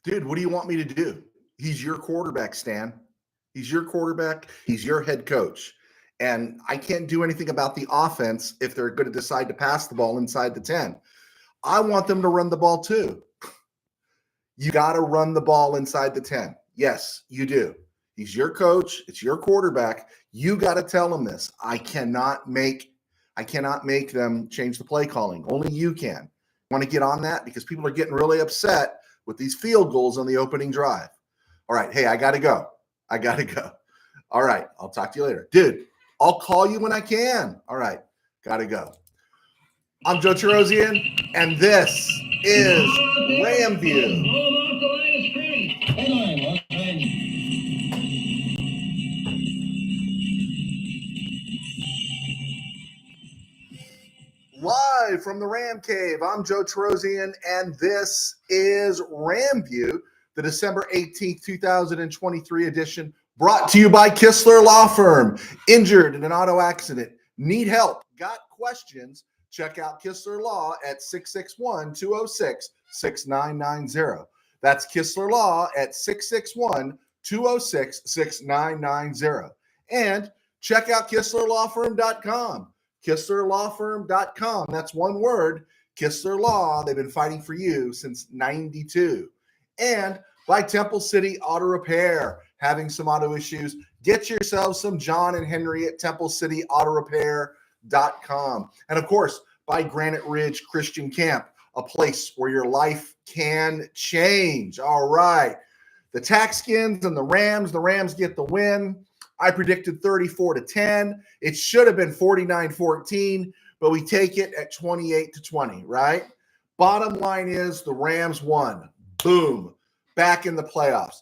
Dude, what do you want me to do? He's your quarterback, Stan. He's your quarterback. He's your head coach. And I can't do anything about the offense if they're going to decide to pass the ball inside the 10. I want them to run the ball too. You got to run the ball inside the 10. Yes, you do. He's your coach. It's your quarterback. You got to tell him this. I cannot make them change the play calling. Only you can. Want to get on that? Because people are getting really upset with these field goals on the opening drive. All right. Hey, I got to go. All right. I'll talk to you later. Dude, I'll call you when I can. All right. Got to go. I'm Joe Terosian, and this is RamView. Live from the Ram Cave, I'm Joe Terosian, and this is RamView, the December 18th, 2023 edition, brought to you by Kistler Law Firm. Injured in an auto accident? Need help? Got questions? Check out Kistler Law at 661-206-6990. That's Kistler Law at 661-206-6990. And check out KistlerLawFirm.com. KistlerLawFirm.com. That's one word. Kistler Law. They've been fighting for you since '92. And by Temple City Auto Repair. Having some auto issues? Get yourself some John and Henry at TempleCityAutoRepair.com. And of course, by Granite Ridge Christian Camp, a place where your life can change. All right. The TaxSkins and the Rams get the win. I predicted 34-10. It should have been 49-14, but we take it at 28-20, right? Bottom line is the Rams won. Boom. Back in the playoffs.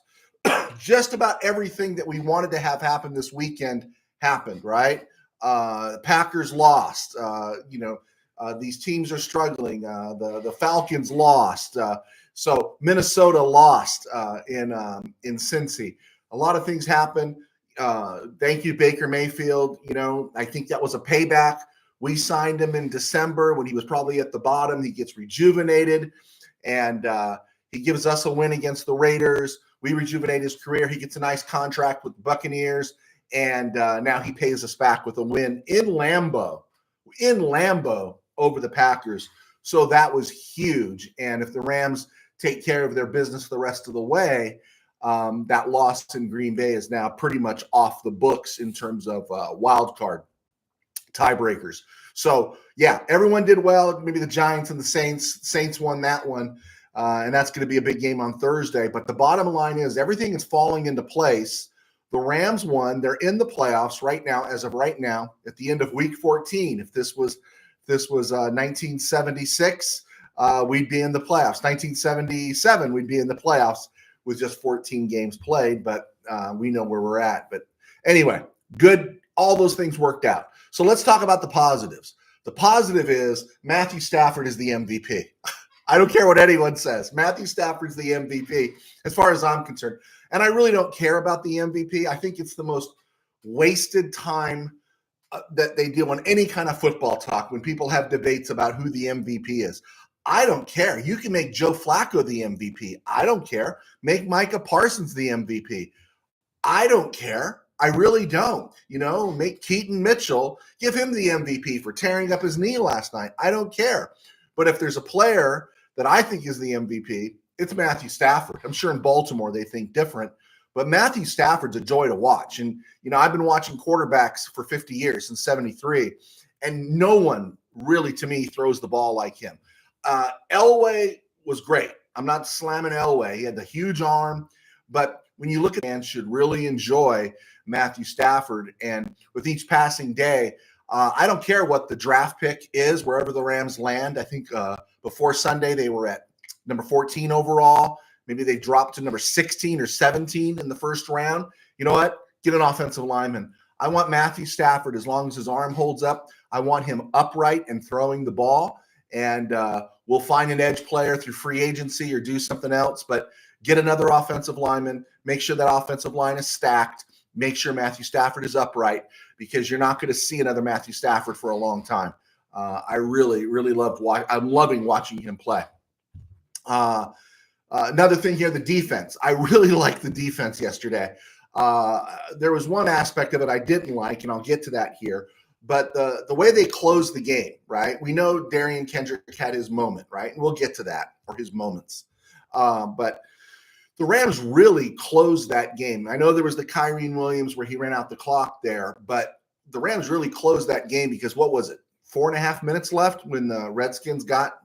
Just about everything that we wanted to have happen this weekend happened, right? Packers lost. These teams are struggling. The Falcons lost. So Minnesota lost in Cincy. A lot of things happened. Thank you, Baker Mayfield. I think that was a payback. We signed him in December when he was probably at the bottom. He gets rejuvenated, and he gives us a win against the Raiders. We rejuvenate his career. He gets a nice contract with the Buccaneers, and now he pays us back with a win in Lambeau over the Packers. So that was huge. And if the Rams take care of their business the rest of the way, that loss in Green Bay is now pretty much off the books in terms of wild card tiebreakers. So, yeah, everyone did well. Maybe the Giants and the Saints. Saints won that one, and that's going to be a big game on Thursday. But the bottom line is everything is falling into place. The Rams won. They're in the playoffs right now, as of right now, at the end of Week 14. If this was 1976, we'd be in the playoffs. 1977, we'd be in the playoffs with just 14 games played, but we know where we're at. But anyway, good. All those things worked out. So let's talk about the positives. The positive is Matthew Stafford is the MVP. I don't care what anyone says. Matthew Stafford's the MVP as far as I'm concerned. And I really don't care about the MVP. I think it's the most wasted time that they do on any kind of football talk when people have debates about who the MVP is. I don't care. You can make Joe Flacco the MVP. I don't care. Make Micah Parsons the MVP. I don't care. I really don't. Make Keaton Mitchell, give him the MVP for tearing up his knee last night. I don't care. But if there's a player that I think is the MVP, it's Matthew Stafford. I'm sure in Baltimore they think different. But Matthew Stafford's a joy to watch. And, I've been watching quarterbacks for 50 years, since 73, and no one really, to me, throws the ball like him. Elway was great. I'm not slamming Elway. He had the huge arm. But when you look at fans should really enjoy Matthew Stafford. And with each passing day, I don't care what the draft pick is, wherever the Rams land. I think before Sunday they were at number 14 overall. Maybe they dropped to number 16 or 17 in the first round. You know what? Get an offensive lineman. I want Matthew Stafford, as long as his arm holds up, I want him upright and throwing the ball. And we'll find an edge player through free agency or do something else. But get another offensive lineman. Make sure that offensive line is stacked. Make sure Matthew Stafford is upright, because you're not going to see another Matthew Stafford for a long time. I really, really I'm loving watching him play. Another thing here, the defense. I really liked the defense yesterday. There was one aspect of it I didn't like, and I'll get to that here. But the way they closed the game, right? We know Darian Kendrick had his moment, right? And we'll get to that, or his moments. But the Rams really closed that game. I know there was the Kyren Williams where he ran out the clock there, but the Rams really closed that game because what was it? 4.5 minutes left when the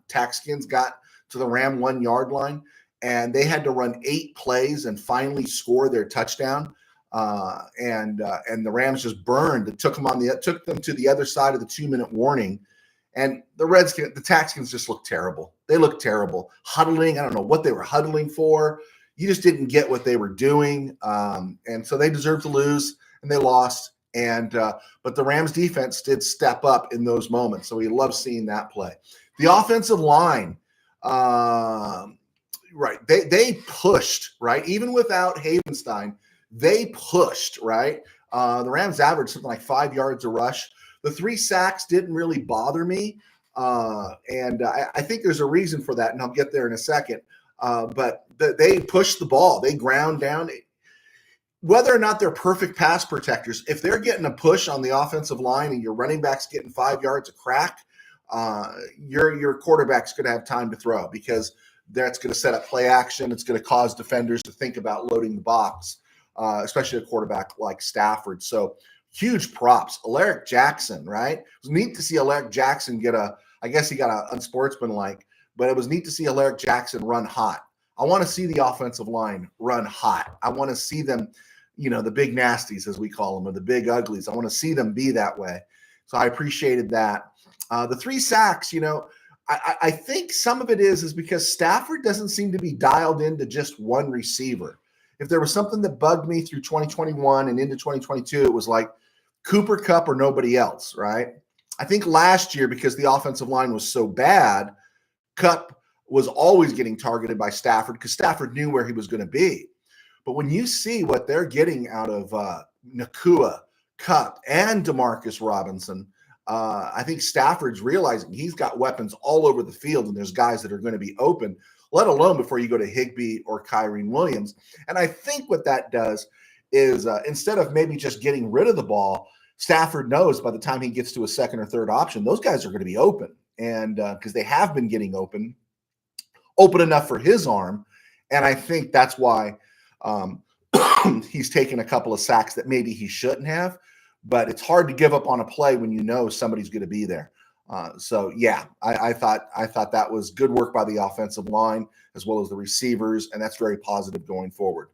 TaxSkins got to the Ram 1 yard line, and they had to run 8 plays and finally score their touchdown. And the Rams just burned. It took them to the other side of the 2-minute warning. And the TaxSkins just looked terrible. They looked terrible. Huddling. I don't know what they were huddling for. You just didn't get what they were doing. And so they deserved to lose, and they lost. But the Rams defense did step up in those moments. So we love seeing that play. The offensive line, right. They pushed, right? Even without Havenstein, they pushed, right? The Rams averaged something like 5 yards a rush. The 3 sacks didn't really bother me. I think there's a reason for that, and I'll get there in a second. But they pushed the ball. They ground down. Whether or not they're perfect pass protectors, if they're getting a push on the offensive line and your running back's getting 5 yards a crack, your quarterback's going to have time to throw because that's going to set up play action. It's going to cause defenders to think about loading the box, especially a quarterback like Stafford. So huge props. Alaric Jackson, right? It was neat to see Alaric Jackson I guess he got an unsportsmanlike, but it was neat to see Alaric Jackson run hot. I want to see the offensive line run hot. I want to see them, the big nasties, as we call them, or the big uglies. I want to see them be that way. So I appreciated that. The 3 sacks, I think some of it is because Stafford doesn't seem to be dialed into just one receiver. If there was something that bugged me through 2021 and into 2022, it was like Cooper Kupp or nobody else, right? I think last year, because the offensive line was so bad, Kupp was always getting targeted by Stafford because Stafford knew where he was going to be. But when you see what they're getting out of Nacua, Kupp, and Demarcus Robinson, I think Stafford's realizing he's got weapons all over the field, and there's guys that are going to be open, let alone before you go to Higbee or Kyren Williams. And I think what that does is instead of maybe just getting rid of the ball, Stafford knows by the time he gets to a second or third option, those guys are going to be open. And because they have been getting open enough for his arm. And I think that's why he's taken a couple of sacks that maybe he shouldn't have. But it's hard to give up on a play when you know somebody's going to be there. I thought that was good work by the offensive line as well as the receivers, and that's very positive going forward.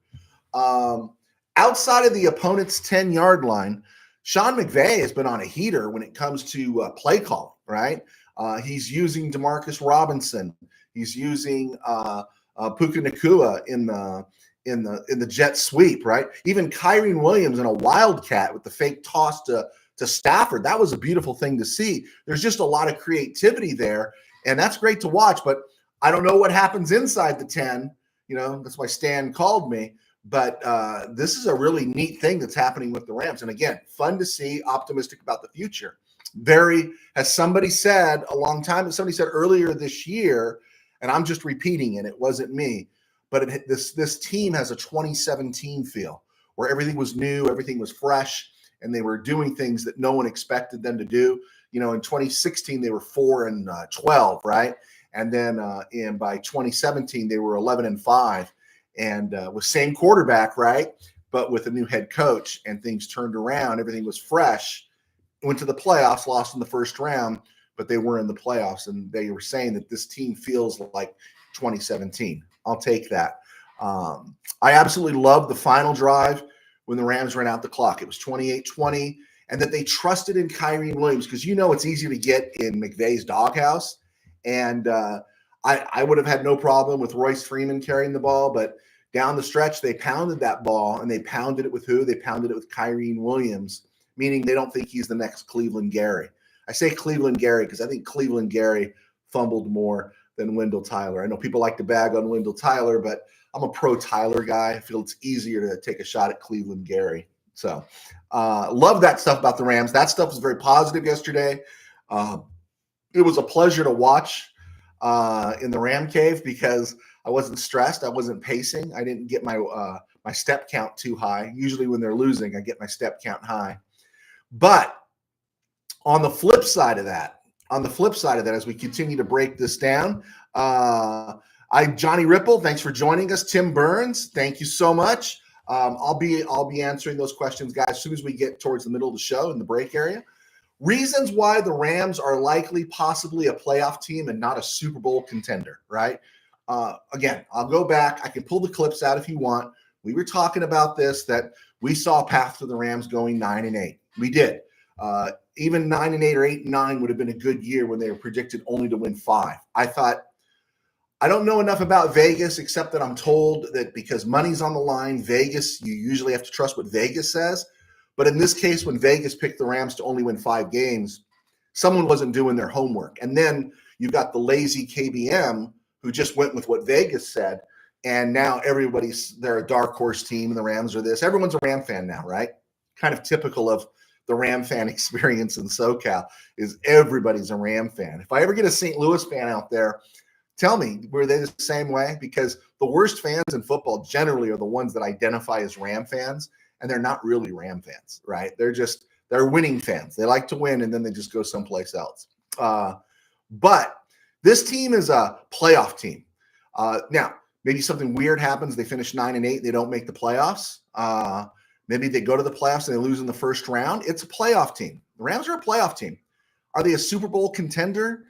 Outside of the opponent's 10-yard line, Sean McVay has been on a heater when it comes to play calling, right? He's using Demarcus Robinson. He's using Puka Nacua in the jet sweep, right? Even Kyren Williams in a wildcat with the fake toss to Stafford. That was a beautiful thing to see. There's just a lot of creativity there, and that's great to watch. But I don't know what happens inside the 10. That's why Stan called me. But this is a really neat thing that's happening with the Rams. And again, fun to see, optimistic about the future. As somebody said a long time, somebody said earlier this year, and I'm just repeating it, it wasn't me, but this team has a 2017 feel where everything was new, everything was fresh, and they were doing things that no one expected them to do. In 2016, they were 4-12, right? And then by 2017, they were 11-5, and with same quarterback, right? But with a new head coach, and things turned around. Everything was fresh. Went to the playoffs, lost in the first round, but they were in the playoffs, and they were saying that this team feels like 2017. I'll take that. I absolutely loved the final drive when the Rams ran out the clock. It was 28-20, and that they trusted in Kyren Williams because it's easy to get in McVay's doghouse. And I would have had no problem with Royce Freeman carrying the ball, but down the stretch, they pounded that ball, and they pounded it with who? They pounded it with Kyren Williams, meaning they don't think he's the next Cleveland Gary. I say Cleveland Gary because I think Cleveland Gary fumbled more than Wendell Tyler. I know people like to bag on Wendell Tyler, but I'm a pro Tyler guy. I feel it's easier to take a shot at Cleveland Gary. So love that stuff about the Rams. That stuff was very positive yesterday. It was a pleasure to watch in the Ram Cave because I wasn't stressed. I wasn't pacing. I didn't get my my step count too high. Usually when they're losing, I get my step count high. But on the flip side of that, as we continue to break this down, Johnny Ripple, thanks for joining us. Tim Burns, thank you so much. I'll be answering those questions, guys, as soon as we get towards the middle of the show in the break area. Reasons why the Rams are likely possibly a playoff team and not a Super Bowl contender, right? Again, I'll go back. I can pull the clips out if you want. We were talking about this, that we saw a path to the Rams going 9-8. We did. Even 9-8 or 8-9 would have been a good year when they were predicted only to win 5. I thought, I don't know enough about Vegas, except that I'm told that because money's on the line, Vegas, you usually have to trust what Vegas says. But in this case, when Vegas picked the Rams to only win 5 games, someone wasn't doing their homework. And then you've got the lazy KBM who just went with what Vegas said. And now they're a dark horse team, and the Rams are this. Everyone's a Ram fan now, right? Kind of typical of the Ram fan experience in SoCal is everybody's a Ram fan. If I ever get a St. Louis fan out there, tell me, were they the same way? Because the worst fans in football generally are the ones that identify as Ram fans, and they're not really Ram fans, right? They're winning fans. They like to win, and then they just go someplace else. But this team is a playoff team. Now, maybe something weird happens. They finish 9-8. They don't make the playoffs. Maybe they go to the playoffs and they lose in the first round. It's a playoff team. The Rams are a playoff team. Are they a Super Bowl contender?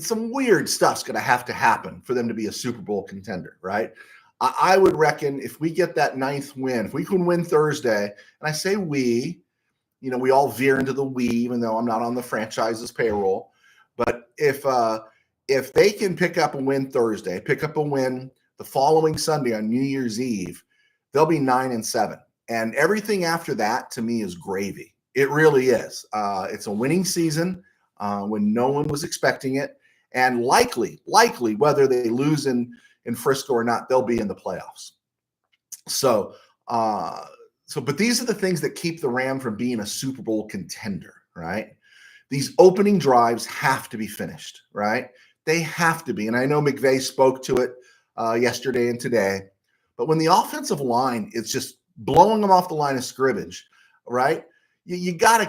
Some weird stuff's going to have to happen for them to be a Super Bowl contender, right? I would reckon if we get that 9th win, if we can win Thursday, and I say we all veer into the we, even though I'm not on the franchise's payroll. But if they can pick up a win Thursday, pick up a win the following Sunday on New Year's Eve, they'll be 9-7. And everything after that, to me, is gravy. It really is. It's a winning season when no one was expecting it. And likely, whether they lose in Frisco or not, they'll be in the playoffs. But these are the things that keep the Rams from being a Super Bowl contender, right? These opening drives have to be finished, right? They have to be. And I know McVay spoke to it yesterday and today. But when the offensive line is just blowing them off the line of scrimmage, right? You got to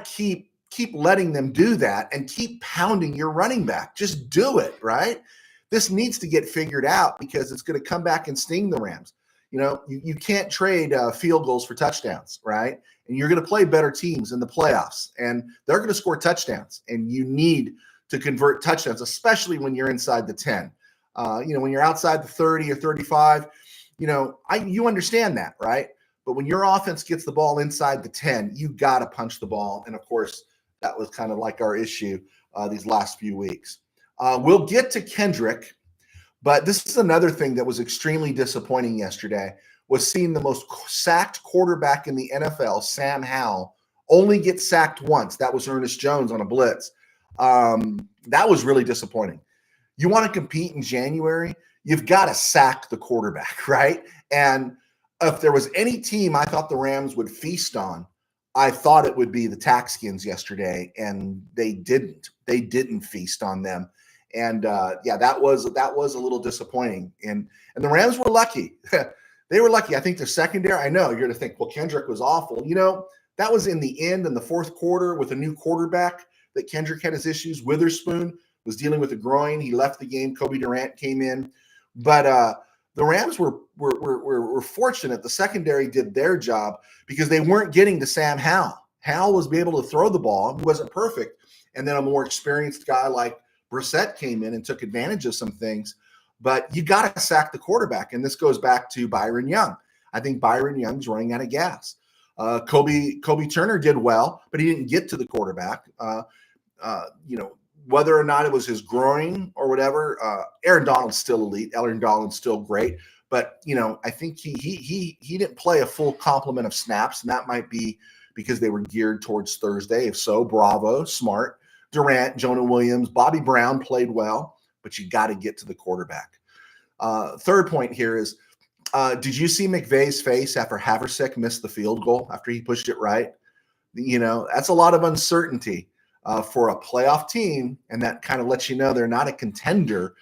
keep letting them do that and keep pounding your running back. Just do it, right? This needs to get figured out because it's going to come back and sting the Rams. You can't trade field goals for touchdowns, right? And you're going to play better teams in the playoffs, and they're going to score touchdowns, and you need to convert touchdowns, especially when you're inside the 10. When you're outside the 30 or 35, you understand that, right? But when your offense gets the ball inside the 10, you got to punch the ball. And of course, that was kind of like our issue these last few weeks. We'll get to Kendrick, but this is another thing that was extremely disappointing yesterday, was seeing the most sacked quarterback in the NFL, Sam Howell, only get sacked once. That was Ernest Jones on a blitz. That was really disappointing. You want to compete in January, you've got to sack the quarterback, right? And if there was any team I thought the Rams would feast on, I thought it would be the TaxSkins yesterday, and they didn't. They didn't feast on them. And that was a little disappointing. And the Rams were lucky. They were lucky. I think their secondary, I know you're going to think, well, Kendrick was awful. That was in the end in the fourth quarter with a new quarterback that Kendrick had his issues. Witherspoon was dealing with a groin. He left the game. Kobe Durant came in. But the Rams were fortunate. The secondary did their job because they weren't getting to Sam Howell. Howell was able to throw the ball. He wasn't perfect. And then a more experienced guy like Brissett came in and took advantage of some things. But you got to sack the quarterback. And this goes back to Byron Young. I think Byron Young's running out of gas. Kobe Turner did well, but he didn't get to the quarterback. Whether or not it was his groin or whatever, Aaron Donald's still elite. Aaron Donald's still great. But, I think he didn't play a full complement of snaps, and that might be because they were geared towards Thursday. If so, bravo, smart. Durant, Jonah Williams, Bobby Brown played well, but you got to get to the quarterback. Third point here is, did you see McVay's face after Haversick missed the field goal after he pushed it right? That's a lot of uncertainty for a playoff team, and that kind of lets you know they're not a contender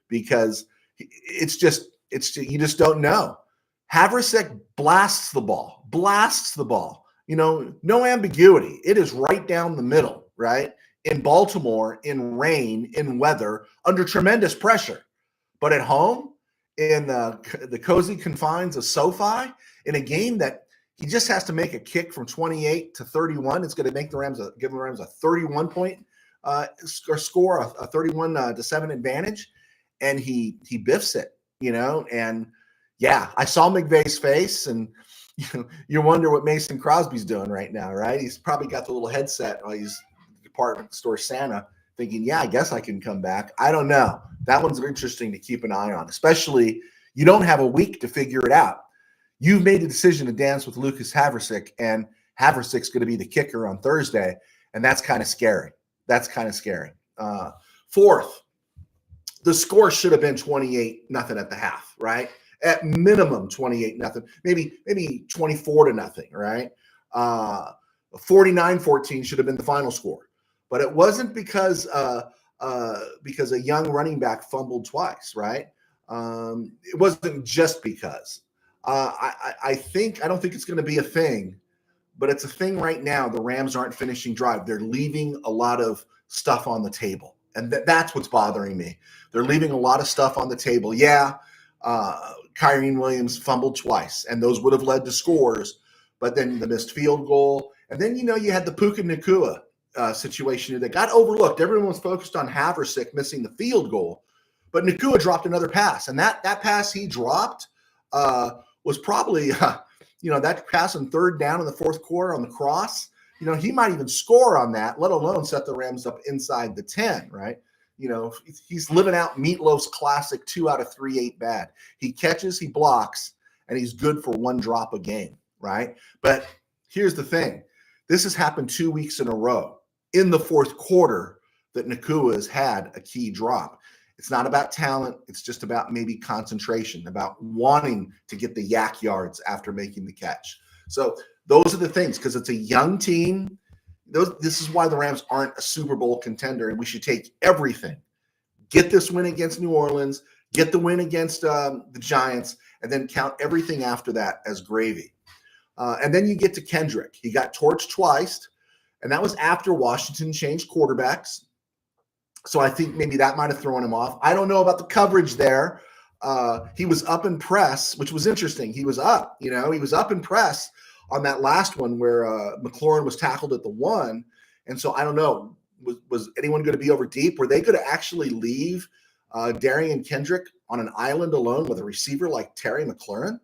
because you just don't know. Havrisek blasts the ball. No ambiguity. It is right down the middle, right? In Baltimore, in rain, in weather, under tremendous pressure. But at home, in the cozy confines of SoFi, in a game that he just has to make a kick from 28 to 31, it's going to make give the Rams a 31-point score, a 31-7 advantage, and he biffs it, And yeah, I saw McVay's face, and you wonder what Mason Crosby's doing right now, right? He's probably got the little headset while he's department store Santa, thinking, yeah, I guess I can come back. I don't know. That one's interesting to keep an eye on, especially you don't have a week to figure it out. You've made the decision to dance with Lucas Havrisek, and Havrisek's going to be the kicker on Thursday, and that's kind of scary. Fourth, the score should have been 28-0 at the half, right? At minimum 28-0, maybe 24-0, right? 49-14 should have been the final score. But it wasn't because a young running back fumbled twice, right? It wasn't just because. I don't think it's going to be a thing, but it's a thing right now. The Rams aren't finishing drive. They're leaving a lot of stuff on the table, and that's what's bothering me. They're leaving a lot of stuff on the table. Yeah, Kyren Williams fumbled twice, and those would have led to scores, but then the missed field goal, and then you had the Puka Nacua situation that got overlooked. Everyone was focused on Havrisek missing the field goal, but Nacua dropped another pass, and that pass he dropped was probably that pass on third down in the fourth quarter on the cross. He might even score on that, let alone set the Rams up inside the 10, right? He's living out Meatloaf's classic 2 out of 3 ain't bad. He catches, he blocks, and he's good for one drop a game, right? But here's the thing. This has happened 2 weeks in a row in the fourth quarter that Nacua has had a key drop. It's not about talent. It's just about maybe concentration, about wanting to get the yak yards after making the catch. So those are the things, because it's a young team. This is why the Rams aren't a Super Bowl contender, and we should take everything. Get this win against New Orleans, get the win against the Giants, and then count everything after that as gravy. And then you get to Kendrick. He got torched twice, and that was after Washington changed quarterbacks. So I think maybe that might have thrown him off. I don't know about the coverage there. He was up in press, which was interesting. He was up in press on that last one where McLaurin was tackled at the 1. And so I don't know, was anyone going to be over deep? Were they going to actually leave Darian Kendrick on an island alone with a receiver like Terry McLaurin?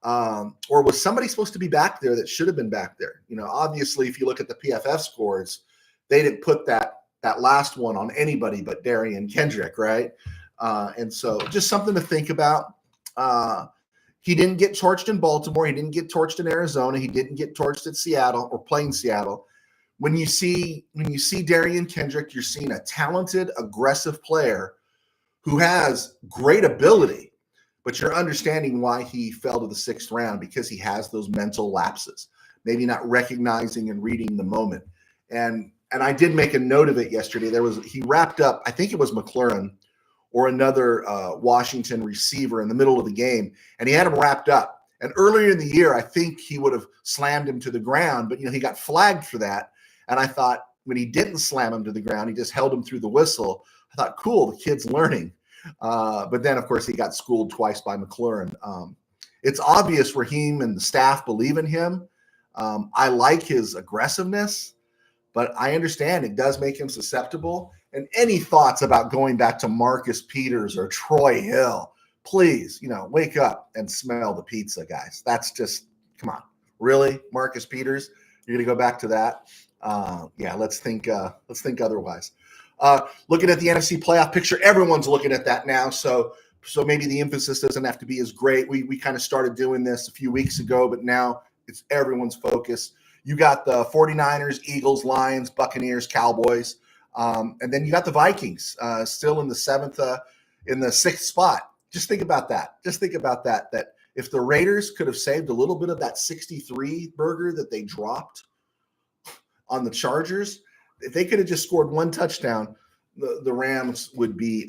Or was somebody supposed to be back there that should have been back there? Obviously, if you look at the PFF scores, they didn't put that last one on anybody but Darian Kendrick, right? And so just something to think about. He didn't get torched in Baltimore. He didn't get torched in Arizona. He didn't get torched at Seattle or playing Seattle. When you see Darian Kendrick, you're seeing a talented, aggressive player who has great ability, but you're understanding why he fell to the 6th round, because he has those mental lapses, maybe not recognizing and reading the moment. And I did make a note of it yesterday. He wrapped up, I think it was McLaurin or another Washington receiver in the middle of the game, and he had him wrapped up. And earlier in the year, I think he would have slammed him to the ground, but he got flagged for that. And I thought when he didn't slam him to the ground, he just held him through the whistle. I thought, cool, the kid's learning. But then, of course, he got schooled twice by McLaurin. It's obvious Raheem and the staff believe in him. I like his aggressiveness, but I understand it does make him susceptible. And any thoughts about going back to Marcus Peters or Troy Hill, please, wake up and smell the pizza, guys. That's just, come on. Really? Marcus Peters? You're going to go back to that? Yeah, let's think otherwise. Looking at the NFC playoff picture, everyone's looking at that now. So maybe the emphasis doesn't have to be as great. We kind of started doing this a few weeks ago, but now it's everyone's focus. You got the 49ers, Eagles, Lions, Buccaneers, Cowboys. And then you got the Vikings still in the 6th spot. Just think about that. That if the Raiders could have saved a little bit of that 63 burger that they dropped on the Chargers, if they could have just scored one touchdown, the Rams would be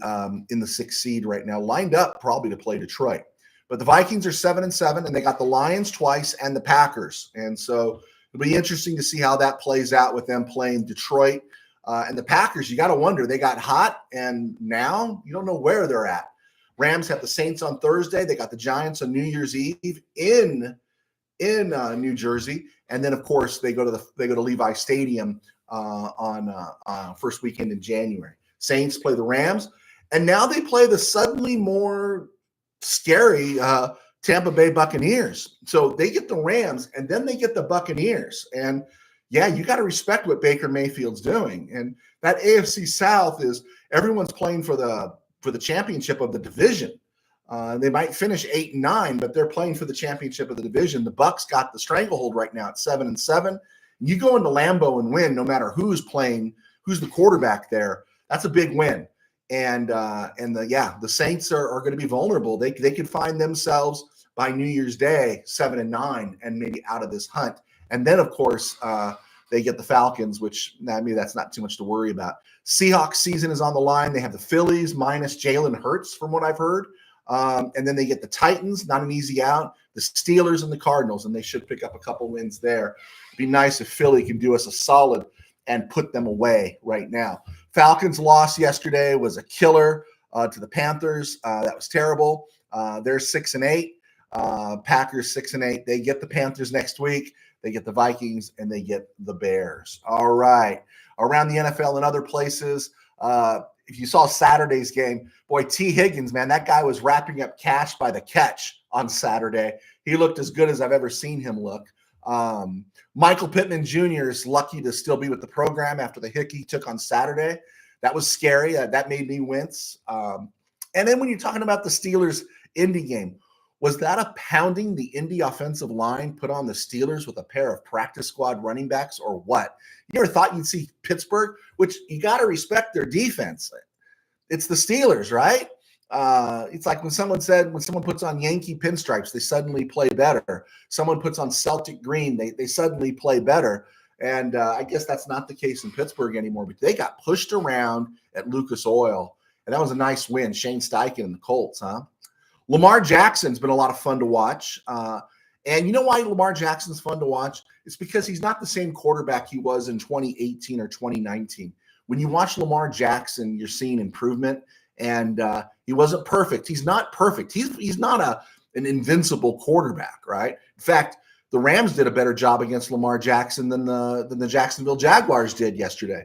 in the 6th seed right now, lined up probably to play Detroit. But the Vikings are 7-7, and they got the Lions twice and the Packers. And so it'll be interesting to see how that plays out with them playing Detroit. And the Packers, you got to wonder, they got hot, and now you don't know where they're at. Rams have the Saints on Thursday. They got the Giants on New Year's Eve in New Jersey, and then of course they go to Levi Stadium on first weekend in January. Saints play the Rams, and now they play the suddenly more scary Tampa Bay Buccaneers. So they get the Rams, and then they get the Buccaneers. And yeah, you got to respect what Baker Mayfield's doing. And that AFC South is everyone's playing for the championship of the division. They might finish 8-9, but they're playing for the championship of the division. The Bucs got the stranglehold right now at 7-7. You go into Lambeau and win, no matter who's playing, who's the quarterback there. That's a big win. And the Saints are going to be vulnerable. They could find themselves by New Year's Day 7-9 and maybe out of this hunt. And then of course they get the Falcons, which that's not too much to worry about. Seahawks season is on the line. They have the Phillies minus Jalen Hurts, from what I've heard. And then they get the Titans, not an easy out, the Steelers and the Cardinals, and they should pick up a couple wins there. It'd be nice if Philly can do us a solid and put them away right now. Falcons loss yesterday was a killer to the Panthers. That was terrible. They're 6-8. Packers 6-8. They get the Panthers next week. They get the Vikings, and they get the Bears. All right. Around the NFL and other places, if you saw Saturday's game, boy, T. Higgins, man, that guy was wrapping up cash by the catch on Saturday. He looked as good as I've ever seen him look. Michael Pittman Jr. is lucky to still be with the program after the hick he took on Saturday. That was scary. That made me wince. And then when you're talking about the Steelers-Indy game, was that a pounding the Indy offensive line put on the Steelers with a pair of practice squad running backs, or what? You ever thought you'd see Pittsburgh, which you got to respect their defense. It's the Steelers, right? It's like when someone puts on Yankee pinstripes, they suddenly play better. Someone puts on Celtic green, they suddenly play better. And I guess that's not the case in Pittsburgh anymore, but they got pushed around at Lucas Oil, and that was a nice win. Shane Steichen and the Colts, huh? Lamar Jackson's been a lot of fun to watch. And you know why Lamar Jackson's fun to watch? It's because he's not the same quarterback he was in 2018 or 2019. When you watch Lamar Jackson, you're seeing improvement. And he wasn't perfect. He's not perfect. He's not an invincible quarterback, right? In fact, the Rams did a better job against Lamar Jackson than the Jacksonville Jaguars did yesterday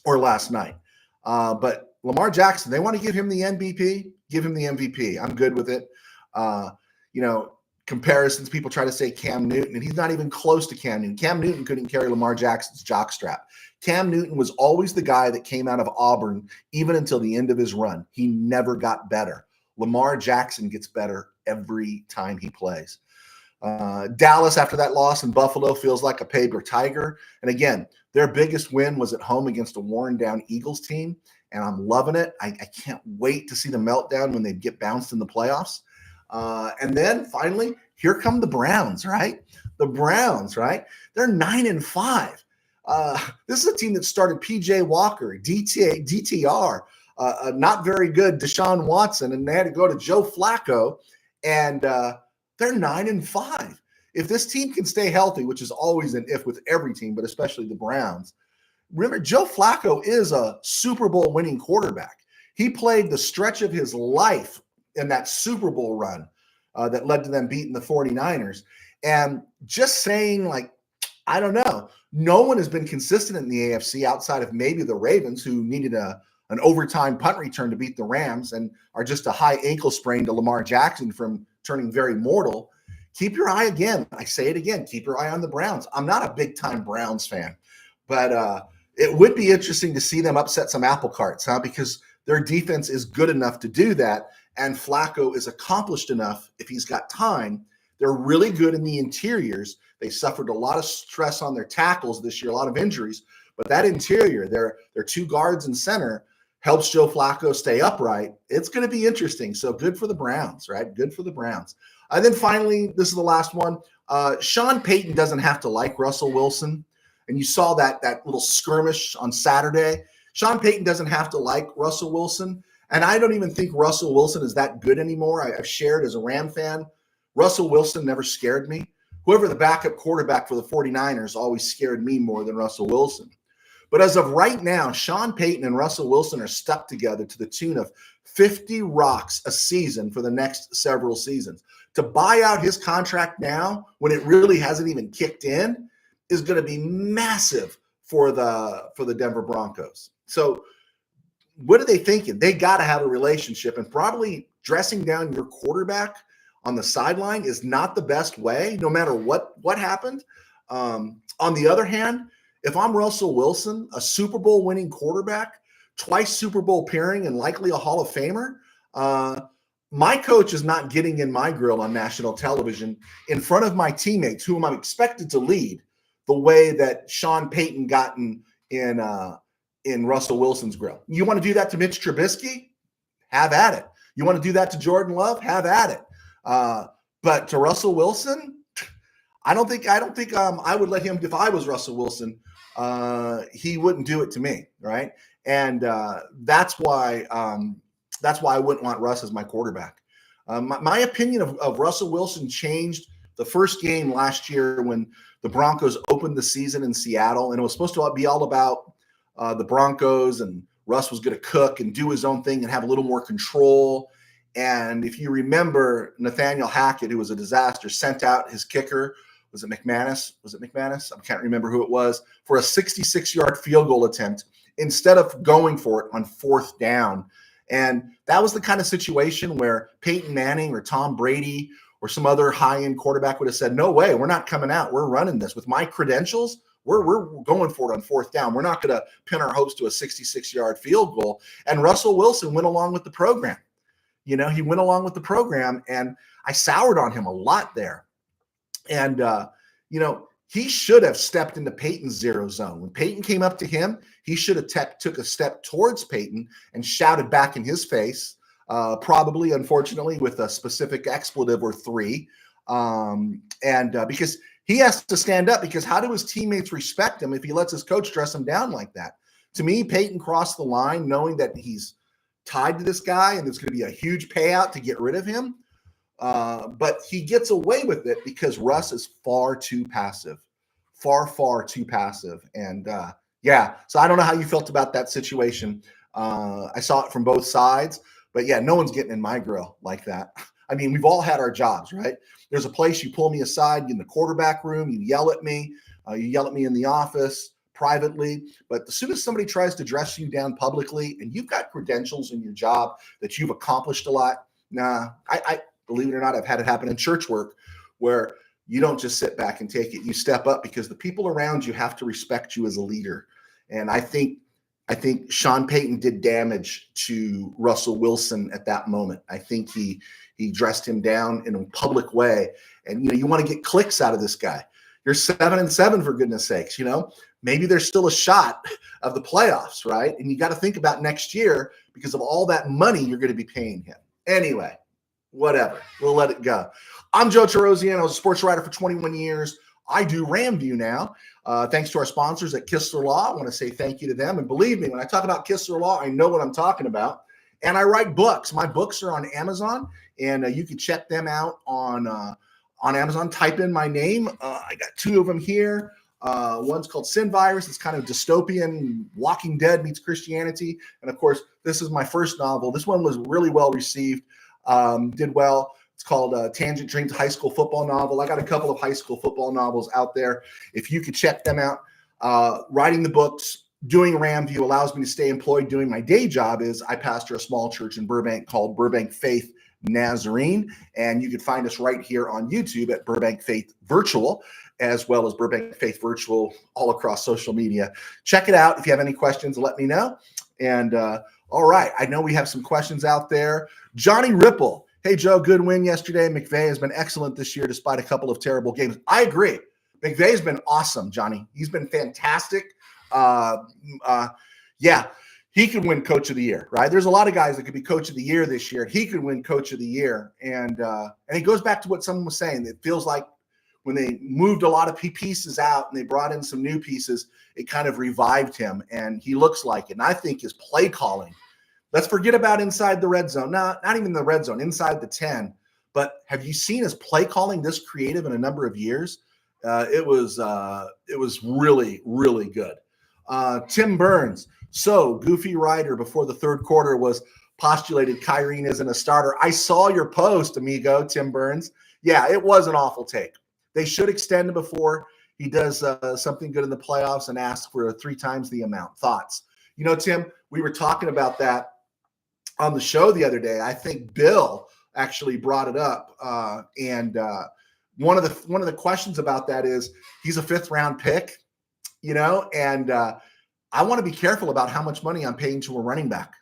or last night. But Lamar Jackson, they want to give him the MVP. Give him the MVP. I'm good with it. Comparisons, people try to say Cam Newton, and he's not even close to Cam Newton. Cam Newton couldn't carry Lamar Jackson's jockstrap. Cam Newton was always the guy that came out of Auburn, even until the end of his run. He never got better. Lamar Jackson gets better every time he plays. Dallas, after that loss in Buffalo, feels like a paper tiger. And again, their biggest win was at home against a worn-down Eagles team, and I'm loving it. I can't wait to see the meltdown when they get bounced in the playoffs. And then finally, here come the Browns, right? The Browns, right? They're 9-5. This is a team that started P.J. Walker, DTR, not very good Deshaun Watson, and they had to go to Joe Flacco, and they're 9-5. If this team can stay healthy, which is always an if with every team, but especially the Browns, remember, Joe Flacco is a Super Bowl winning quarterback. He played the stretch of his life in that Super Bowl run that led to them beating the 49ers. And just saying, I don't know. No one has been consistent in the AFC outside of maybe the Ravens, who needed an overtime punt return to beat the Rams and are just a high ankle sprain to Lamar Jackson from turning very mortal. Keep your eye again. I say it again. Keep your eye on the Browns. I'm not a big-time Browns fan, but it would be interesting to see them upset some apple carts, huh? Because their defense is good enough to do that, and Flacco is accomplished enough if he's got time. They're really good in the interiors. They suffered a lot of stress on their tackles this year, a lot of injuries, but that interior, their two guards and center, helps Joe Flacco stay upright. It's going to be interesting. So good for the Browns, right? Good for the Browns. And then finally, this is the last one. Sean Payton doesn't have to like Russell Wilson. And you saw that little skirmish on Saturday. Sean Payton doesn't have to like Russell Wilson. And I don't even think Russell Wilson is that good anymore. I've shared as a Ram fan, Russell Wilson never scared me. Whoever the backup quarterback for the 49ers always scared me more than Russell Wilson. But as of right now, Sean Payton and Russell Wilson are stuck together to the tune of 50 rocks a season for the next several seasons. To buy out his contract now, when it really hasn't even kicked in, is going to be massive for the Denver Broncos. So what are they thinking? They got to have a relationship, and probably dressing down your quarterback on the sideline is not the best way, no matter what happened. On the other hand, if I'm Russell Wilson, a Super Bowl winning quarterback, twice Super Bowl appearing and likely a Hall of Famer, my coach is not getting in my grill on national television in front of my teammates, whom I'm expected to lead, the way that Sean Payton got in Russell Wilson's grill. You want to do that to Mitch Trubisky? Have at it. You want to do that to Jordan Love? Have at it. But to Russell Wilson, I don't think I would let him. If I was Russell Wilson, he wouldn't do it to me, right? And that's why I wouldn't want Russ as my quarterback. My opinion of Russell Wilson changed the first game last year when the Broncos opened the season in Seattle, and it was supposed to be all about the Broncos, and Russ was going to cook and do his own thing and have a little more control. And if you remember, Nathaniel Hackett, who was a disaster, sent out his kicker. Was it McManus? I can't remember who it was, for a 66-yard field goal attempt instead of going for it on fourth down. And that was the kind of situation where Peyton Manning or Tom Brady or some other high-end quarterback would have said, no way, we're not coming out. We're running this. With my credentials, we're going for it on fourth down. We're not going to pin our hopes to a 66-yard field goal. And Russell Wilson went along with the program. He went along with the program, and I soured on him a lot there. And, he should have stepped into Peyton's zero zone. When Peyton came up to him, he should have took a step towards Peyton and shouted back in his face, probably, unfortunately, with a specific expletive or three. Because he has to stand up, because how do his teammates respect him if he lets his coach dress him down like that? To me, Peyton crossed the line knowing that he's tied to this guy and there's going to be a huge payout to get rid of him. But he gets away with it because Russ is far too passive, far too passive. And so I don't know how you felt about that situation. I saw it from both sides, but no one's getting in my grill like that. I mean, we've all had our jobs, right? There's a place you pull me aside in the quarterback room, you yell at me, in the office privately. But as soon as somebody tries to dress you down publicly and you've got credentials in your job that you've accomplished a lot, I believe it or not, I've had it happen in church work where you don't just sit back and take it. You step up because the people around you have to respect you as a leader. And I think Sean Payton did damage to Russell Wilson at that moment. I think he dressed him down in a public way. And, you want to get clicks out of this guy. You're 7-7 for goodness sakes, maybe there's still a shot of the playoffs, right? And you got to think about next year because of all that money you're going to be paying him. Anyway, whatever. We'll let it go. I'm Joe Tarosian. I was a sports writer for 21 years. I do RamView now. Thanks to our sponsors at Kistler Law. I want to say thank you to them. And believe me, when I talk about Kistler Law, I know what I'm talking about. And I write books. My books are on Amazon, and you can check them out on Amazon. Type in my name. I got two of them here. One's called Sin Virus. It's kind of dystopian, Walking Dead meets Christianity. And of course, this is my first novel. This one was really well received. Did well. It's called Tangent Dreams High School Football Novel. I got a couple of high school football novels out there. If you could check them out. Writing the books, doing RamView allows me to stay employed. Doing my day job is I pastor a small church in Burbank called Burbank Faith Nazarene. And you can find us right here on YouTube at Burbank Faith Virtual, as well as Burbank Faith Virtual all across social media. Check it out. If you have any questions, let me know. And all right, I know we have some questions out there. Johnny Ripple. Hey, Joe, good win yesterday. McVay has been excellent this year despite a couple of terrible games. I agree. McVay's been awesome, Johnny. He's been fantastic. He could win Coach of the Year, right? There's a lot of guys that could be Coach of the Year this year. He could win Coach of the Year. And it goes back to what someone was saying. It feels like when they moved a lot of pieces out and they brought in some new pieces, it kind of revived him, and he looks like it. And I think his play calling, let's forget about inside the red zone, not even the red zone, inside the 10. But have you seen his play calling this creative in a number of years? It was really, really good. Tim Burns. So Goofy Ryder before the third quarter was postulated Kyrene isn't a starter. I saw your post, amigo, Tim Burns. Yeah, it was an awful take. They should extend him before he does something good in the playoffs and ask for 3 times the amount. Thoughts? You know, Tim, we were talking about that on the show the other day. I think Bill actually brought it up. And one of the questions about that is he's a 5th round pick, you know, and I want to be careful about how much money I'm paying to a running back.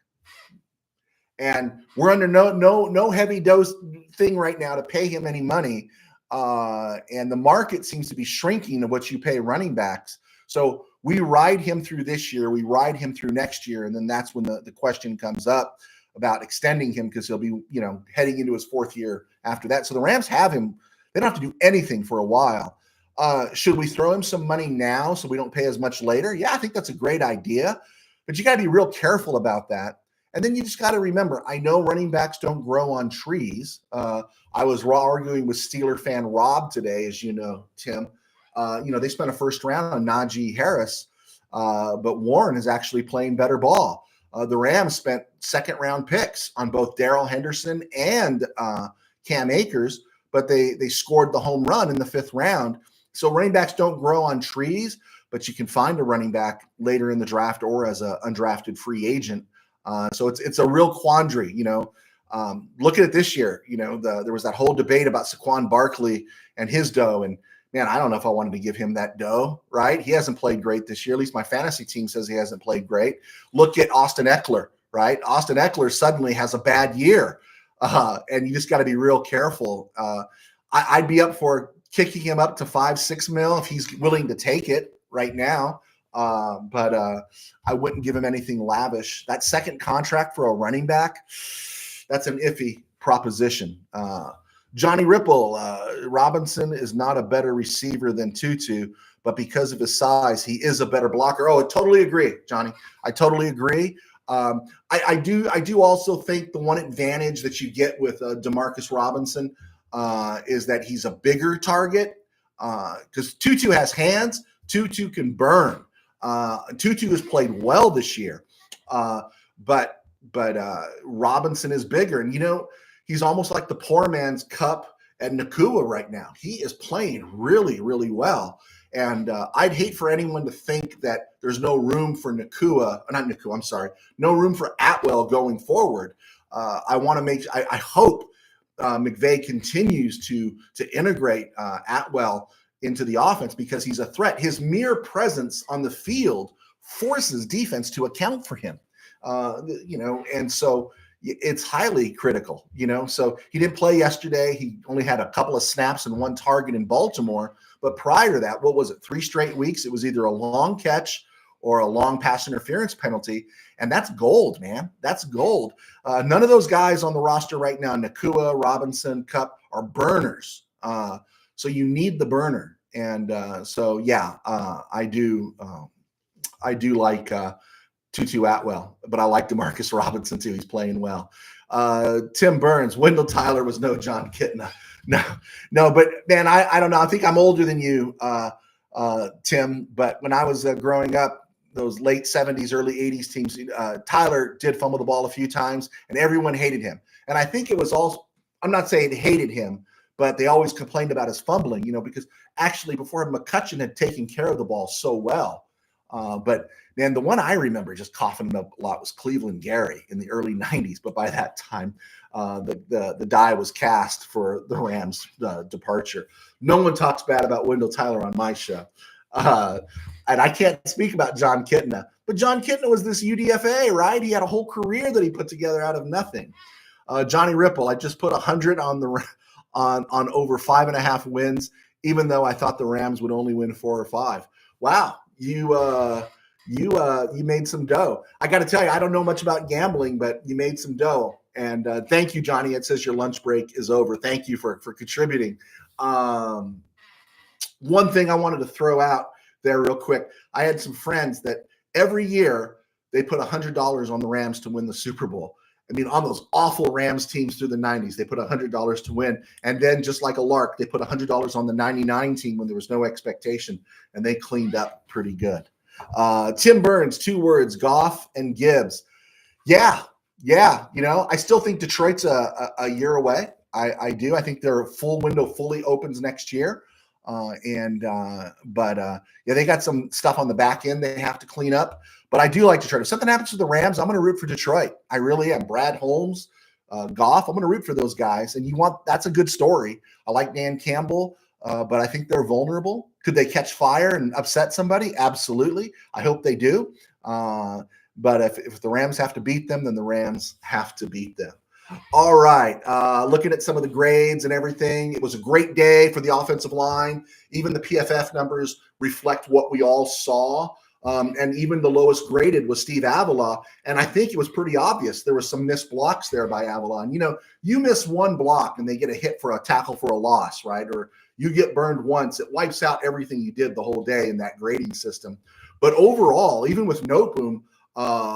And we're under no heavy dose thing right now to pay him any money. And the market seems to be shrinking to what you pay running backs. So we ride him through this year, we ride him through next year, and then that's when the question comes up about extending him because he'll be, you know, heading into his 4th year after that. So the Rams have him. They don't have to do anything for a while. Should we throw him some money now so we don't pay as much later? Yeah, I think that's a great idea, but you got to be real careful about that. And then you just got to remember, I know running backs don't grow on trees. I was arguing with Steeler fan Rob today, as you know, Tim. You know, they spent a 1st round on Najee Harris, but Warren is actually playing better ball. The Rams spent 2nd round picks on both Darrell Henderson and Cam Akers, but they scored the home run in the 5th round. So running backs don't grow on trees, but you can find a running back later in the draft or as an undrafted free agent. So it's a real quandary, you know. Look at it this year. You know, there was that whole debate about Saquon Barkley and his dough, and man, I don't know if I wanted to give him that dough, right? He hasn't played great this year. At least my fantasy team says he hasn't played great. Look at Austin Eckler, right? Austin Eckler suddenly has a bad year, and you just got to be real careful. I'd be up for kicking him up to 5-6 mil if he's willing to take it right now. But I wouldn't give him anything lavish. That 2nd contract for a running back, that's an iffy proposition. Johnny Ripple, Robinson is not a better receiver than Tutu, but because of his size, he is a better blocker. Oh, I totally agree, Johnny. I totally agree. I do also think the one advantage that you get with Demarcus Robinson is that he's a bigger target because Tutu has hands. Tutu can burn. Tutu has played well this year, but Robinson is bigger, and you know he's almost like the poor man's Cup at Nakua right now. He is playing really, really well, and I'd hate for anyone to think that there's no room for no room for Atwell going forward. I hope McVay continues to integrate Atwell into the offense because he's a threat. His mere presence on the field forces defense to account for him, you know, and so it's highly critical, you know. So he didn't play yesterday. He only had a couple of snaps and 1 target in Baltimore. But prior to that, what was it, 3 straight weeks? It was either a long catch or a long pass interference penalty. And that's gold, man. That's gold. None of those guys on the roster right now, Nakua, Robinson, Cup, are burners. So you need the burner. And so, yeah, I do like Tutu Atwell, but I like Demarcus Robinson too. He's playing well. Tim Burns, Wendell Tyler was no John Kitna. No, but man, I don't know. I think I'm older than you, Tim, but when I was growing up, those late 70s, early 80s teams, Tyler did fumble the ball a few times and everyone hated him. And I think it was all, I'm not saying they hated him, but they always complained about his fumbling, you know, because actually before McCutcheon had taken care of the ball so well. But man, the one I remember just coughing up a lot was Cleveland Gary in the early 90s. But by that time, the die was cast for the Rams' departure. No one talks bad about Wendell Tyler on my show. And I can't speak about John Kitna. But John Kitna was this UDFA, right? He had a whole career that he put together out of nothing. Johnny Ripple, I just put 100 on over 5.5 wins, even though I thought the Rams would only win 4 or 5. Wow, you made some dough. I got to tell you, I don't know much about gambling, but you made some dough. And thank you, Johnny. It says your lunch break is over. Thank you for contributing. One thing I wanted to throw out there real quick. I had some friends that every year they put $100 on the Rams to win the Super Bowl. I mean, on those awful Rams teams through the 90s, they put $100 to win. And then just like a lark, they put $100 on the 99 team when there was no expectation, and they cleaned up pretty good. Tim Burns, 2 words, Goff and Gibbs. Yeah. I still think Detroit's a year away. I do. I think their full window fully opens next year. But they got some stuff on the back end they have to clean up. But I do like Detroit. If something happens to the Rams, I'm going to root for Detroit. I really am. Brad Holmes, Goff, I'm going to root for those guys. And that's a good story. I like Dan Campbell, but I think they're vulnerable. Could they catch fire and upset somebody? Absolutely. I hope they do. But if the Rams have to beat them, then the Rams have to beat them. All right. Looking at some of the grades and everything, it was a great day for the offensive line. Even the PFF numbers reflect what we all saw. And even the lowest graded was Steve Avila. And I think it was pretty obvious. There were some missed blocks there by Avila. And, you miss one block and they get a hit for a tackle for a loss, right? Or you get burned once. It wipes out everything you did the whole day in that grading system. But overall, even with Noteboom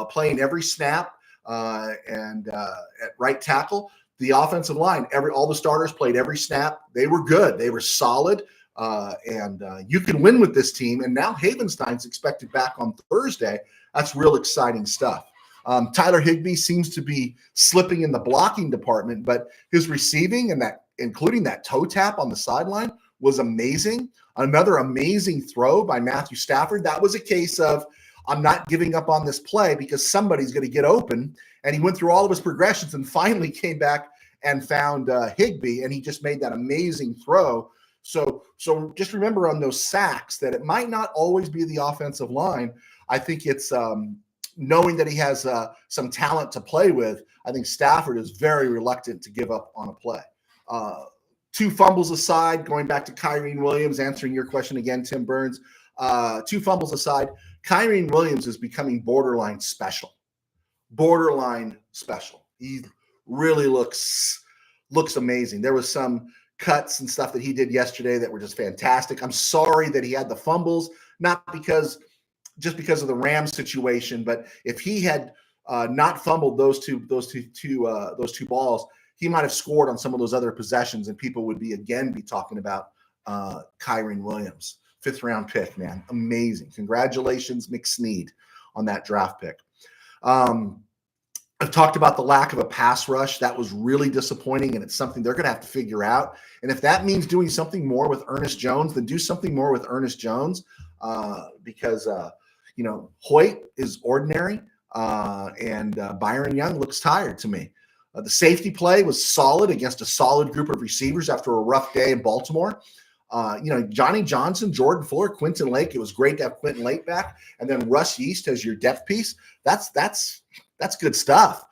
playing every snap, and at right tackle, the offensive line, all the starters played every snap. They were good. They were solid. And you can win with this team. And now Havenstein's expected back on Thursday. That's real exciting stuff. Tyler Higbee seems to be slipping in the blocking department, but his receiving and including that toe tap on the sideline was amazing. Another amazing throw by Matthew Stafford. That was a case of, I'm not giving up on this play because somebody's going to get open. And he went through all of his progressions and finally came back and found Higbee, and he just made that amazing throw. So just remember on those sacks that it might not always be the offensive line. I think it's knowing that he has some talent to play with. I think Stafford is very reluctant to give up on a play. 2 fumbles aside, going back to Kyrene Williams, answering your question again, Tim Burns. 2 fumbles aside, Kyrene Williams is becoming borderline special. He really looks amazing. There was some cuts and stuff that he did yesterday that were just fantastic. I'm sorry that he had the fumbles, not because of the Rams situation, but if he had not fumbled those two balls, he might have scored on some of those other possessions, and people would be talking about Kyrene Williams. 5th round pick, man. Amazing. Congratulations, McSneed, on that draft pick. I've talked about the lack of a pass rush. That was really disappointing, and it's something they're going to have to figure out. And if that means doing something more with Ernest Jones, then do something more with Ernest Jones because Hoyt is ordinary, and Byron Young looks tired to me. The safety play was solid against a solid group of receivers after a rough day in Baltimore. Johnny Johnson, Jordan Fuller, Quentin Lake. It was great to have Quentin Lake back, and then Russ Yeast as your depth piece. That's good stuff.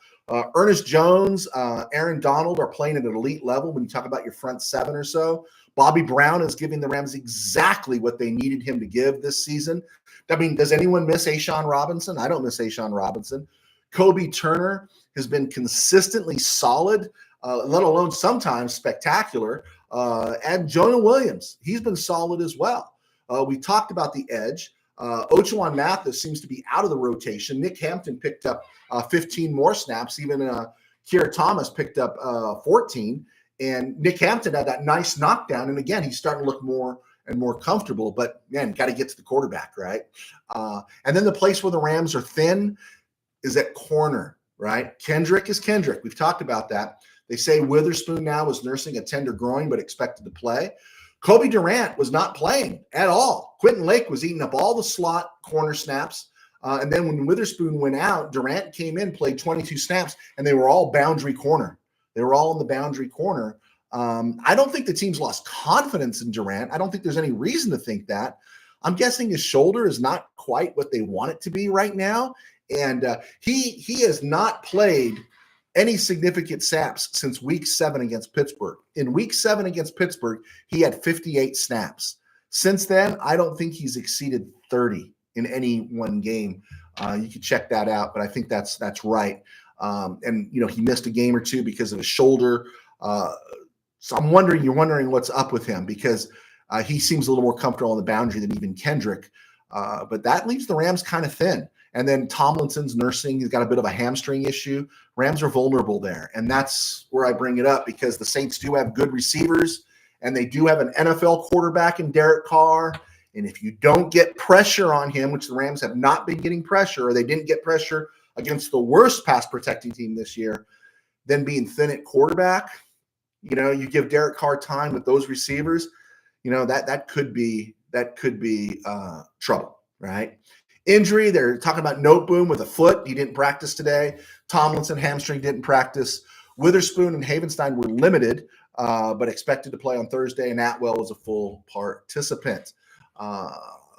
Ernest Jones, Aaron Donald are playing at an elite level when you talk about your front 7 or so. Bobby Brown is giving the Rams exactly what they needed him to give this season. I mean, does anyone miss A'Shawn Robinson? I don't miss A'Shawn Robinson. Kobe Turner has been consistently solid, let alone sometimes spectacular. And Jonah Williams, he's been solid as well. We talked about the edge. Ochoan Mathis seems to be out of the rotation. Nick Hampton picked up 15 more snaps. Even Keir Thomas picked up 14. And Nick Hampton had that nice knockdown. And again, he's starting to look more and more comfortable. But, man, got to get to the quarterback, right? And then the place where the Rams are thin is at corner, right? Kendrick is Kendrick. We've talked about that. They say Witherspoon now is nursing a tender groin but expected to play. Kobe Durant was not playing at all. Quentin Lake was eating up all the slot corner snaps. And then when Witherspoon went out, Durant came in, played 22 snaps, and they were all boundary corner. They were all in the boundary corner. I don't think the team's lost confidence in Durant. I don't think there's any reason to think that. I'm guessing his shoulder is not quite what they want it to be right now. And he has not played any significant snaps since week 7 against Pittsburgh. In week 7 against Pittsburgh, he had 58 snaps. Since then, I don't think he's exceeded 30 in any one game. You can check that out, but I think that's right. And he missed a game or two because of his shoulder. So you're wondering what's up with him because He seems a little more comfortable on the boundary than even Kendrick. But that leaves the Rams kind of thin. And then Tomlinson's nursing. He's got a bit of a hamstring issue. Rams are vulnerable there. And that's where I bring it up, because the Saints do have good receivers, and they do have an NFL quarterback in Derek Carr. And if you don't get pressure on him, which the Rams have not been getting pressure, or they didn't get pressure against the worst pass protecting team this year, then being thin at quarterback, you give Derek Carr time with those receivers, that could be trouble, right? Injury, they're talking about Noteboom with a foot. He didn't practice today. Tomlinson, hamstring, didn't practice. Witherspoon and Havenstein were limited, but expected to play on Thursday, and Atwell was a full participant.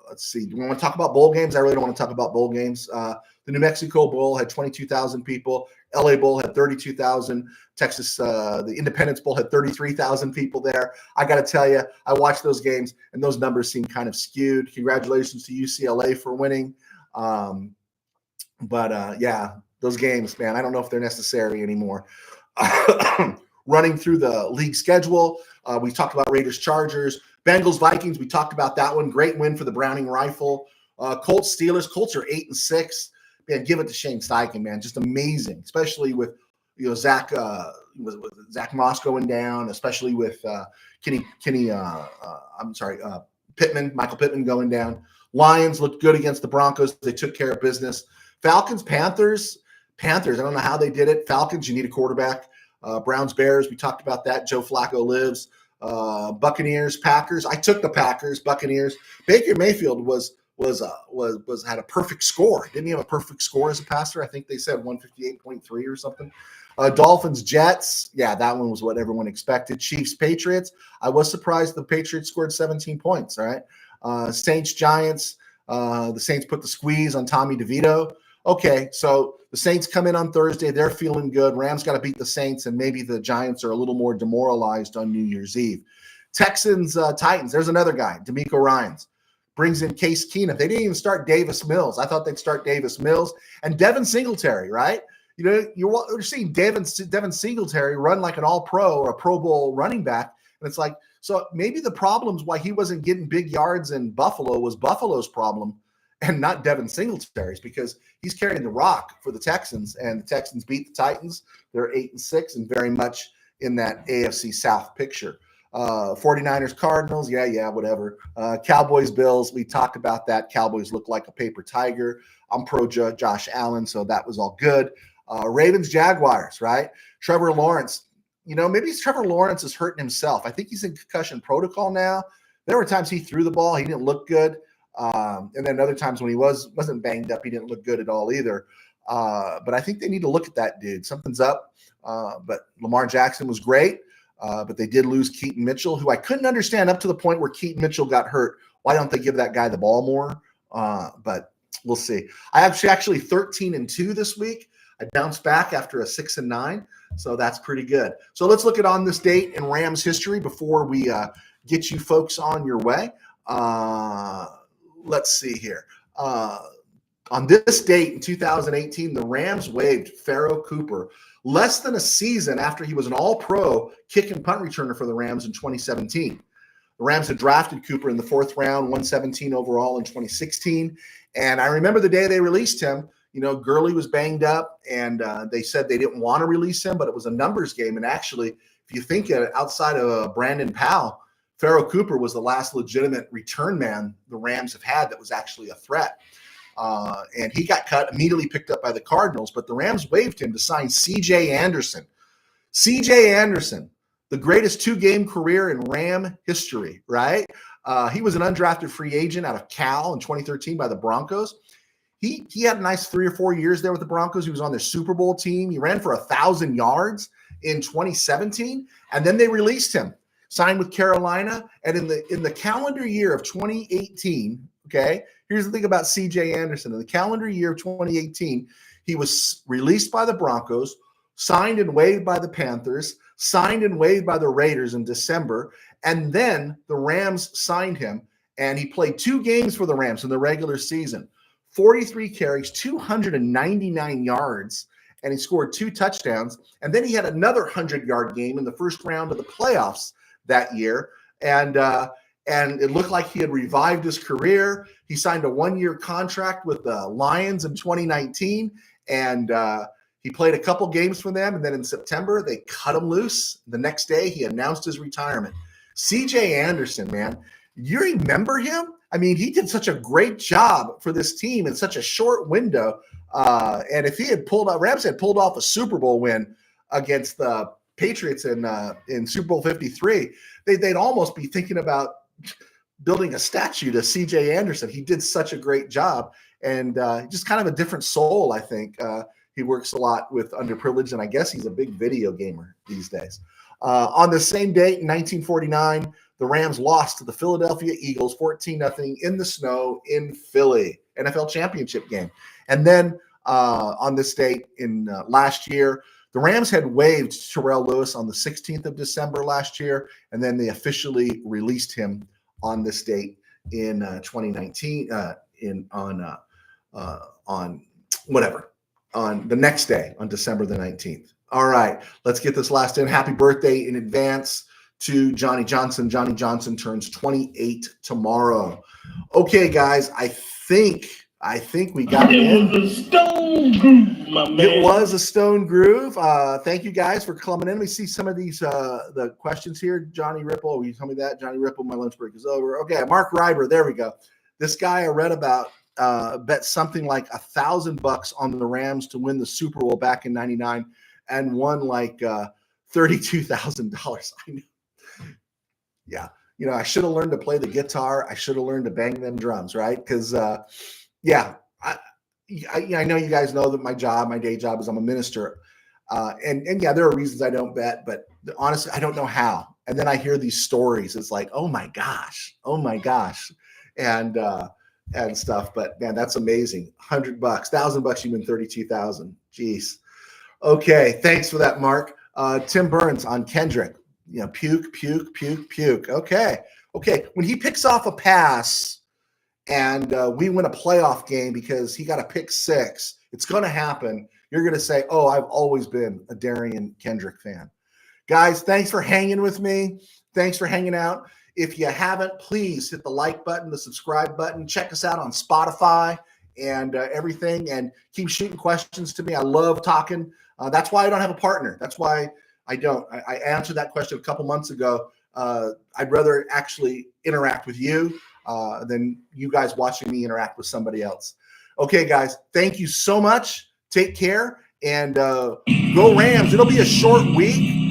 Let's see. Do we want to talk about bowl games? I really don't want to talk about bowl games. The New Mexico Bowl had 22,000 people. LA Bowl had 32,000. Texas, the Independence Bowl had 33,000 people there. I got to tell you, I watched those games, and those numbers seem kind of skewed. Congratulations to UCLA for winning. Yeah, those games, man, I don't know if they're necessary anymore. Running through the league schedule, we talked about Raiders-Chargers. Bengals, Vikings, we talked about that one. Great win for the Browning Rifle. Colts, Steelers. Colts are 8-6. Man, give it to Shane Steichen, man. Just amazing, especially with Zach Moss going down, especially with Michael Pittman going down. Lions looked good against the Broncos. They took care of business. Falcons, Panthers. I don't know how they did it. Falcons, you need a quarterback. Browns, Bears, we talked about that. Joe Flacco lives. Buccaneers, Packers. I took the Packers. Buccaneers. Baker Mayfield had a perfect score. Didn't he have a perfect score as a passer? I think they said 158.3 or something. Dolphins, Jets. Yeah, that one was what everyone expected. Chiefs, Patriots. I was surprised the Patriots scored 17 points. All right. Saints, Giants. The Saints put the squeeze on Tommy DeVito. Okay, so the Saints come in on Thursday. They're feeling good. Rams got to beat the Saints, and maybe the Giants are a little more demoralized on New Year's Eve. Texans, Titans. There's another guy, D'Amico Ryans. Brings in Case Keenum. They didn't even start Davis Mills. I thought they'd start Davis Mills and Devin Singletary, right? You're seeing Devin Singletary run like an all-pro or a Pro Bowl running back, and it's like, so maybe the problems why he wasn't getting big yards in Buffalo was Buffalo's problem and not Devin Singletary's, because he's carrying the rock for the Texans, and the Texans beat the Titans. They're 8-6 and very much in that AFC South picture. 49ers, Cardinals, yeah, whatever. Cowboys, Bills, we talked about that. Cowboys look like a paper tiger. I'm pro Josh Allen, so that was all good. Ravens, Jaguars, right? Trevor Lawrence, maybe Trevor Lawrence is hurting himself. I think he's in concussion protocol now. There were times he threw the ball, he didn't look good. And then other times when he wasn't banged up, he didn't look good at all either. But I think they need to look at that dude. Something's up. But Lamar Jackson was great. But they did lose Keaton Mitchell, who I couldn't understand up to the point where Keaton Mitchell got hurt. Why don't they give that guy the ball more? But we'll see. I actually 13-2 this week. I bounced back after a 6-9, so that's pretty good. So let's look at on this date in Rams history before we get you folks on your way. Let's see here. On this date in 2018, the Rams waived Pharaoh Cooper less than a season after he was an all-pro kick and punt returner for the Rams in 2017. The Rams had drafted Cooper in the 4th round, 117 overall in 2016. And I remember the day they released him, Gurley was banged up, and they said they didn't want to release him, but it was a numbers game. And actually, if you think outside of Brandon Powell, Pharaoh Cooper was the last legitimate return man the Rams have had that was actually a threat. And he got cut, immediately picked up by the Cardinals, but the Rams waived him to sign C.J. Anderson. C.J. Anderson, the greatest 2-game career in Ram history, right? He was an undrafted free agent out of Cal in 2013 by the Broncos. He had a nice 3 or 4 years there with the Broncos. He was on their Super Bowl team. He ran for 1,000 yards in 2017, and then they released him, signed with Carolina, and in the calendar year of 2018, okay, here's the thing about C.J. Anderson. In the calendar year of 2018, he was released by the Broncos, signed and waived by the Panthers, signed and waived by the Raiders in December, and then the Rams signed him, and he played 2 games for the Rams in the regular season, 43 carries, 299 yards, and he scored 2 touchdowns. And then he had another 100-yard game in the first round of the playoffs that year. And and it looked like he had revived his career. He signed a 1-year contract with the Lions in 2019, and he played a couple games for them, and then in September, they cut him loose. The next day, he announced his retirement. C.J. Anderson, man, you remember him? I mean, he did such a great job for this team in such a short window. And if he had Rams had pulled off a Super Bowl win against the Patriots in Super Bowl 53, they'd almost be thinking about building a statue to C.J. Anderson. He did such a great job, and just kind of a different soul, I think. He works a lot with underprivileged, and I guess he's a big video gamer these days. On the same date in 1949, the Rams lost to the Philadelphia Eagles 14-0 in the snow in Philly, NFL championship game. And then on this date in last year, the Rams had waived Terrell Lewis on the 16th of December last year, and then they officially released him on this date in 2019 on the next day, on December the 19th. All right, let's get this last in. Happy birthday in advance to Johnny Johnson. Johnny Johnson turns 28 tomorrow. Okay, guys, I think we got it. It was a stone groove, my man. It was a stone groove. Thank you guys for coming in. Let me see some of these the questions here. Johnny Ripple, will you tell me that? Johnny Ripple, my lunch break is over. Okay, Mark Reiber, there we go. This guy I read about bet something like $1,000 on the Rams to win the Super Bowl back in '99 and won like $32,000. I know. Yeah, I should have learned to play the guitar. I should have learned to bang them drums, right? Because yeah, I know you guys know that my day job is I'm a minister, and yeah, there are reasons I don't bet, but honestly, I don't know how. And then I hear these stories. It's like, oh my gosh, and stuff. But man, that's amazing. $100, $1,000, you win 32,000. Jeez. Okay, thanks for that, Mark. Tim Burns on Kendrick. Puke. Okay. When he picks off a pass and we win a playoff game because he got a pick six, it's going to happen. You're going to say, oh, I've always been a Darian Kendrick fan. Guys, thanks for hanging with me. Thanks for hanging out. If you haven't, please hit the like button, the subscribe button. Check us out on Spotify and everything, and keep shooting questions to me. I love talking. That's why I don't have a partner. That's why I don't. I answered that question a couple months ago. I'd rather actually interact with you than you guys watching me interact with somebody else. Okay, guys, thank you so much. Take care, and go Rams. It'll be a short week.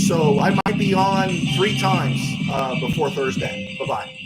So I might be on 3 times before Thursday. Bye-bye.